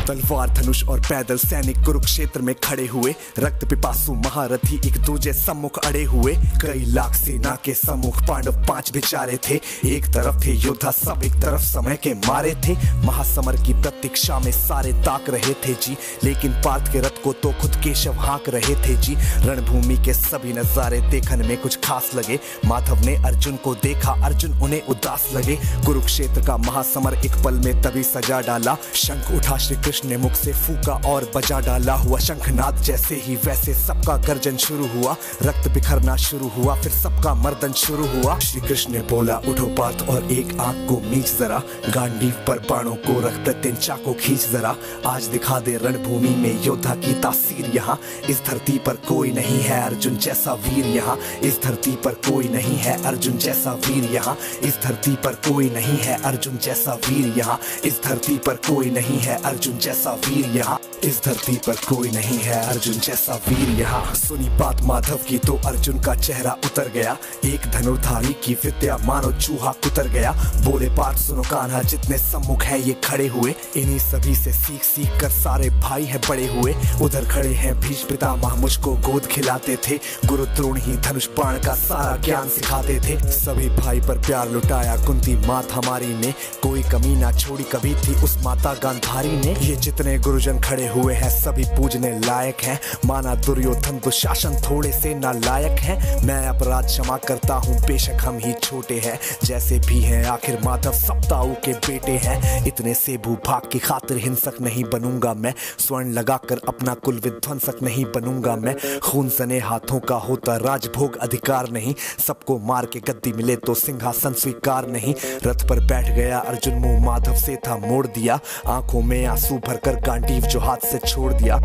तलवार धनुष और पैदल सैनिक कुरुक्षेत्र में खड़े हुए, रक्त पिपासु महारथी एक दूजे सम्मुख अड़े हुए। कई लाख सेना के सम्मुख पांडव 5 बेचारे थे। एक तरफ थे योद्धा सब, एक तरफ समय के मारे थे। महासमर की प्रतीक्षा में सारे ताक रहे थे जी, लेकिन पार्थ के रथ को तो खुद केशव हाँक रहे थे जी। रणभूमि के सभी नजारे देखने में कुछ खास लगे। माधव ने अर्जुन को देखा, अर्जुन उन्हें उदास लगे। कुरुक्षेत्र का महासमर एक पल में तभी सजा डाला। शंख उठा श्री कृष्ण ने मुख से फूका और बजा डाला। हुआ शंखनाद जैसे ही वैसे सबका गर्जन शुरू हुआ। रक्त बिखरना शुरू हुआ, फिर सबका मर्दन शुरू हुआ। श्री कृष्ण ने बोला उठो पार्थ और एक आंख को मीच जरा, गांडीव पर बाणों को रख प्रत्यंचा को खींच जरा। आज दिखा दे रणभूमि में योद्धा की तासीर यहाँ। इस धरती पर कोई नहीं है अर्जुन जैसा वीर यहाँ। इस धरती पर कोई नहीं है अर्जुन जैसा वीर यहाँ। इस धरती पर कोई नहीं है अर्जुन जैसा वीर यहाँ। इस धरती पर कोई नहीं है अर्जुन जैसा वीर यहाँ। इस धरती पर कोई नहीं है अर्जुन जैसा वीर यहाँ। सुनी बात माधव की तो अर्जुन का चेहरा उतर गया। एक धनुर्धारी की विद्या मानो चूहा कुतर गया। बोले पार्थ सुनो कान्हा, जितने सम्मुख है ये खड़े हुए, इन्हीं सभी से सीख सीख कर सारे भाई है बड़े हुए। उधर खड़े हैं भीष्म पितामह, मुझको गोद खिलाते थे। गुरु द्रोण ही धनुष बाण का सारा ज्ञान सिखाते थे। सभी भाई पर प्यार लुटाया कुंती मात हमारी ने, कोई कमी ना छोड़ी कभी थी उस माता गांधारी ने। ये जितने गुरुजन खड़े हुए हैं सभी पूजने लायक हैं। माना दुर्योधन दुशासन थोड़े से नालायक हैं। मैं अपराध क्षमा करता हूँ बेशक हम ही छोटे हैं, जैसे भी हैं आखिर माधव सप्ताऊ के बेटे हैं। इतने से भूभाग की खातिर हिंसक नहीं बनूंगा मैं, स्वर्ण लगाकर अपना कुल विध्वंसक नहीं बनूंगा मैं। खून सने हाथों का होता राजभोग अधिकार नहीं, सबको मार के गद्दी मिले तो सिंहासन स्वीकार नहीं। रथ पर बैठ गया अर्जुन, मुंह माधव से था मोड़ दिया। आंखों में आंसू भरकर गांडीव जो हाथ से छोड़ दिया।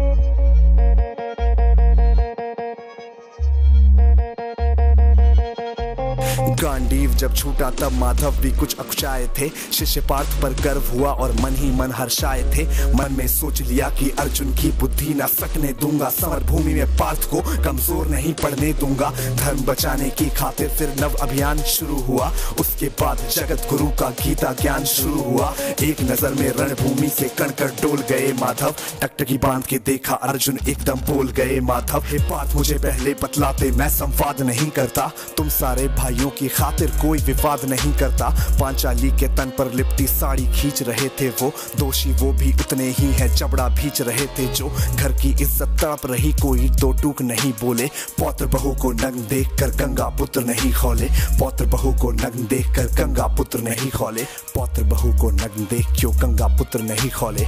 गांडीव जब छूटा तब माधव भी कुछ अकुचाए थे। शिष्य पार्थ पर गर्व हुआ और मन ही मन हर्षाए थे। मन में सोच लिया कि अर्जुन की बुद्धि ना सकने दूंगा। समर भूमि में पार्थ को कमजोर नहीं पड़ने दूंगा। धर्म बचाने की खातिर फिर नव अभियान शुरू हुआ। उसके बाद जगत गुरु का गीता ज्ञान शुरू हुआ। एक नजर में रणभूमि से कणकण डोल गए माधव। टकटकी बांध के देखा अर्जुन एकदम बोल गए माधव। हे पार्थ मुझे पहले बतलाते, मैं संवाद नहीं करता। तुम सारे भाइयों की खातिर कोई विवाद नहीं करता। पांचाली के तन पर लिपटी साड़ी खींच रहे थे वो, दोषी वो भी उतने ही है चबड़ा भींच रहे थे जो। घर की इज्जत तड़प रही कोई दो टूक नहीं बोले। पौत्र बहू को नग्न देख कर गंगा पुत्र नहीं खौले। पौत्र बहू को नग्न देख कर गंगा पुत्र नहीं खौले। पौत्र बहू को नग्न देख क्यों गंगा पुत्र नहीं खौले।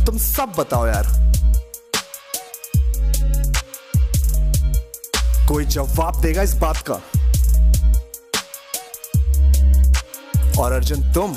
तुम सब बताओ यार, कोई जवाब देगा इस बात का? और अर्जुन तुम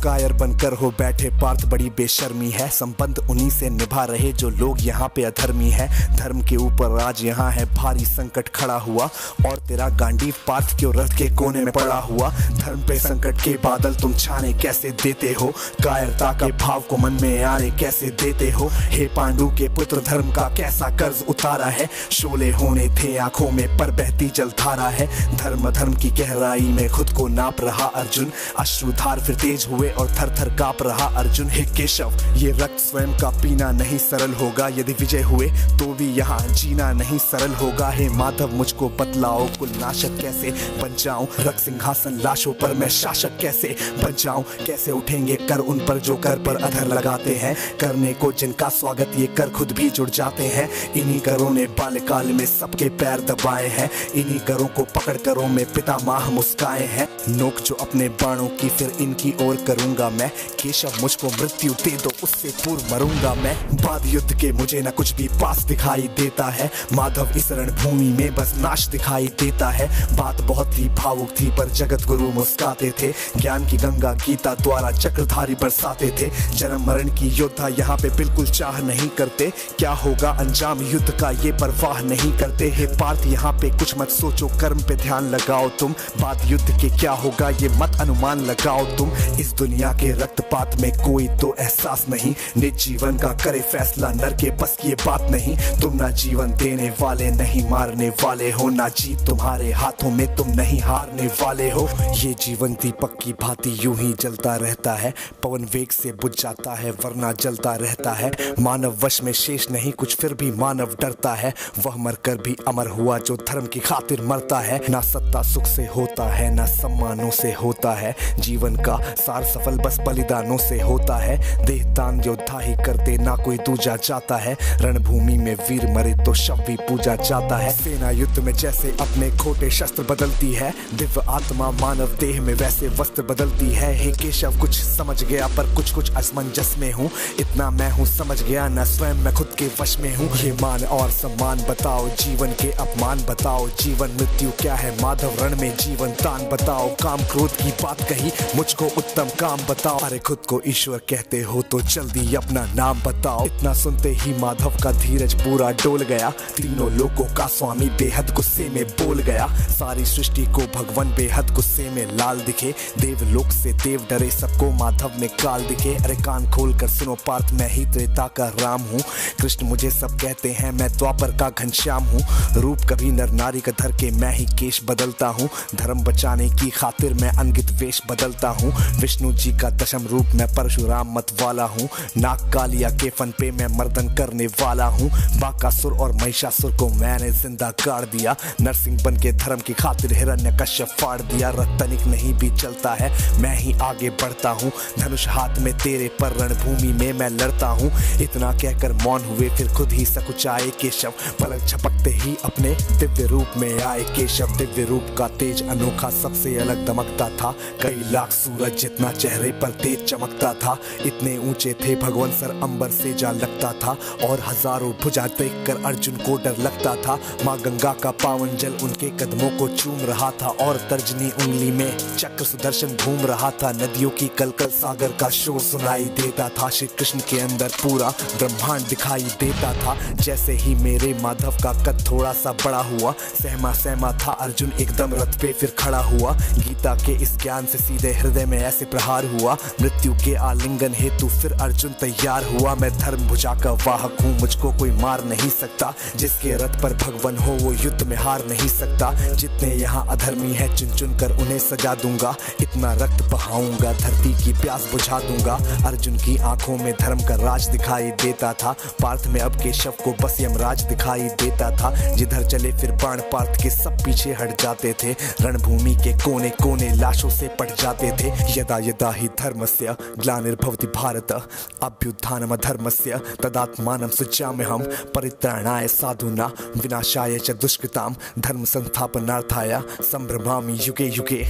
कायर बनकर हो बैठे पार्थ, बड़ी बेशर्मी है। संबंध उन्हीं से निभा रहे जो लोग यहाँ पे अधर्मी है। धर्म के ऊपर आज यहाँ है भारी संकट खड़ा हुआ, और तेरा गांडीव पार्थ क्यों रथ के कोने में पड़ा हुआ। धर्म पे संकट के बादल तुम छाने कैसे देते हो, कायरता के भाव को मन में आने कैसे देते हो। हे पांडु के पुत्र धर्म का कैसा कर्ज उतारा है। शोले होने थे आंखों में पर बहती जलधारा है। धर्म धर्म की गहराई में खुद को नाप रहा अर्जुन। अश्रुधार फिर तेज हुए और थर थर कांप रहा अर्जुन। हे केशव ये रक्त स्वयं का पीना नहीं सरल होगा। यदि विजय हुए तो भी यहाँ जीना नहीं सरल होगा। हे माधव मुझको बतलाओ कुल नाशक कैसे बन जाऊं। रक्त सिंहासन लाशों पर मैं शासक कैसे बन जाऊं। कैसे उठेंगे कर उन पर जो कर पर अधर लगाते हैं। करने को जिनका स्वागत ये कर खुद भी जुड़ जाते हैं। इन्हीं करों ने बाल्यकाल में सबके पैर दबाए हैं। इन्हीं करों को पकड़ करों में पितामह मुस्काए हैं। नोक जो अपने बाणों की फिर इनकी ओर करूंगा मैं। केशव मुझको मृत्यु दे दो उससे पूर्व मरूंगा मैं। बाद युद्ध के मुझे न कुछ भी पास दिखाई देता है। माधव इस रणभूमि में बस नाश दिखाई देता है। बात बहुत ही भावुक थी पर जगत गुरु मुस्काते थे। ज्ञान की गंगा गीता द्वारा चक्रधारी बरसाते थे। जन्म मरण की योद्धा यहाँ पे बिल्कुल चाह नहीं करते। क्या होगा अंजाम युद्ध का ये परवाह नहीं करते। हे पार्थ यहाँ पे कुछ मत सोचो, कर्म पे ध्यान लगाओ तुम। बाद युद्ध के क्या होगा ये मत अनुमान लगाओ तुम। इस दुनिया दुनिया के रक्तपात में कोई तो एहसास नहीं, निज जीवन का करे फैसला नर के बस की ये बात नहीं। तुम ना जीवन देने वाले नहीं मारने वाले हो, ना जीत तुम्हारे हाथों में तुम नहीं हारने वाले हो। ये जीवन दीपक की भांति यूं ही जलता रहता है, पवन वेग से बुझ जाता है वरना जलता रहता है। मानव वश में शेष नहीं कुछ फिर भी मानव डरता है, वह मरकर भी अमर हुआ जो धर्म की खातिर मरता है। ना सत्ता सुख से होता है ना सम्मानों से होता है, जीवन का सार सफल बस बलिदानों से होता है। देहदान योद्धा ही करते ना कोई दूजा जाता है, रणभूमि में वीर मरे तो शव भी पूजा जाता है। सेना युद्ध में जैसे अपने खोटे शस्त्र बदलती है, दिव्य आत्मा मानव देह में वैसे वस्त्र बदलती है। हे केशव कुछ समझ गया पर कुछ कुछ असमंजस में हूँ, इतना मैं हूँ समझ गया ना स्वयं मैं खुद के वश में हूँ। ये मान और सम्मान बताओ, जीवन के अपमान बताओ, जीवन मृत्यु क्या है माधव रण में जीवन दान बताओ। काम क्रोध की बात कही मुझको उत्तम काम बताओ, अरे खुद को ईश्वर कहते हो तो जल्दी अपना नाम बताओ। इतना सुनते ही माधव का धीरज पूरा डोल गया, तीनों लोगों का स्वामी बेहद गुस्से में बोल गया। सारी सृष्टि को भगवान बेहद गुस्से में लाल दिखे, देवलोक से देव डरे सबको माधव में काल दिखे। अरे कान खोल कर सुनो पार्थ मैं ही त्रेता का राम हूँ, कृष्ण मुझे सब कहते हैं मैं द्वापर का घनश्याम हूँ। रूप कभी नर नारी का धर के मैं ही केश बदलता हूँ, धर्म बचाने की खातिर मैं अनगित वेश बदलता हूँ। विष्णु जी का दशम रूप मैं परशुराम मत वाला हूँ, नाग कालिया के फन पे मैं मर्दन करने वाला हूँ। बाकासुर और महिषासुर को मैंने जिंदा गाड़ दिया, नरसिंह बन के धर्म की खातिर हिरण्यकश्यप फाड़ दिया। रतनिक नहीं भी चलता है मैं ही आगे बढ़ता हूँ, धनुष हाथ में तेरे पर रणभूमि में मैं लड़ता हूँ। इतना कहकर मौन हुए फिर खुद ही सकुचाए केशव, पलक झपकते ही अपने दिव्य रूप में आए केशव। दिव्य रूप का तेज अनोखा सबसे अलग दमकता था, कई लाख सूरज जितना चेहरे पर तेज चमकता था। इतने ऊंचे थे भगवान सर अंबर से जा लगता था, और हजारों भुजा देखकर अर्जुन को डर लगता था। माँ गंगा का पावन जल उनके कदमों को चूम रहा था, और तर्जनी उंगली में चक्र सुदर्शन घूम रहा था। नदियों की कलकल सागर का शोर सुनाई देता था, श्री कृष्ण के अंदर पूरा ब्रह्मांड दिखाई देता था। जैसे ही मेरे माधव का कद थोड़ा सा बड़ा हुआ, सहमा सहमा था अर्जुन एकदम रथ पे फिर खड़ा हुआ। गीता के इस ज्ञान से सीधे हृदय में ऐसे प्रहार हुआ, मृत्यु के आलिंगन हेतु फिर अर्जुन तैयार हुआ। मैं धर्म भुजा का वाहक हूँ, मुझको कोई मार नहीं सकता, जिसके रथ पर भगवान हो वो युद्ध में हार नहीं सकता। जितने यहाँ अधर्मी है चुन चुन कर उन्हें सजा दूंगा, इतना रक्त बहाऊंगा धरती की प्यास बुझा दूंगा। अर्जुन की आंखों में धर्म का राज दिखाई देता था, पार्थ में अब केशव को बस यमराज दिखाई देता था। जिधर चले फिर बाण पार्थ के सब पीछे हट जाते थे, रणभूमि के कोने कोने लाशों से पट जाते थे। यदा यदा ही धर्मस्य ग्लानिर्भवति भारत अभ्युत्थानम धर्मस्य तदात्मानं सृजाम्यहम् परित्राणाय साधूनां विनाशाय च दुष्कृतां धर्म संस्थापनार्थाय संभ्रमामि युगे युगे।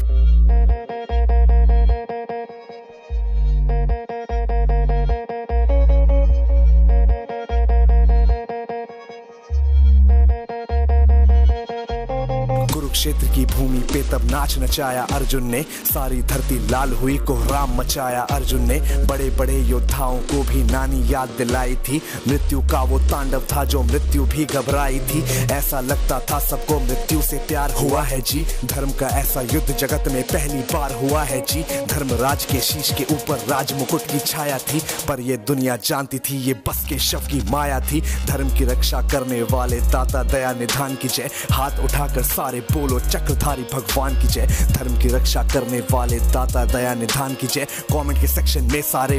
कुरुक्षेत्र की भूमि पे तब नाच नचाया अर्जुन ने, सारी धरती लाल हुई कोहराम मचाया अर्जुन ने। बड़े बड़े योद्धाओं को भी नानी याद दिलाई थी, मृत्यु का वो तांडव था जो मृत्यु भी घबराई थी। ऐसा लगता था सबको मृत्यु से प्यार हुआ है जी, धर्म का ऐसा युद्ध जगत में पहली बार हुआ है जी। धर्मराज के शीश के ऊपर राज मुकुट की छाया थी, पर ये दुनिया जानती थी ये बस के शव की माया थी। धर्म की रक्षा करने वाले दाता दया निधान की जय, हाथ उठाकर सारे बोलो चक्रधारी भगवान की जय। धर्म की रक्षा करने वाले दाता दया निधान की जय। कमेंट के सेक्शन में सारे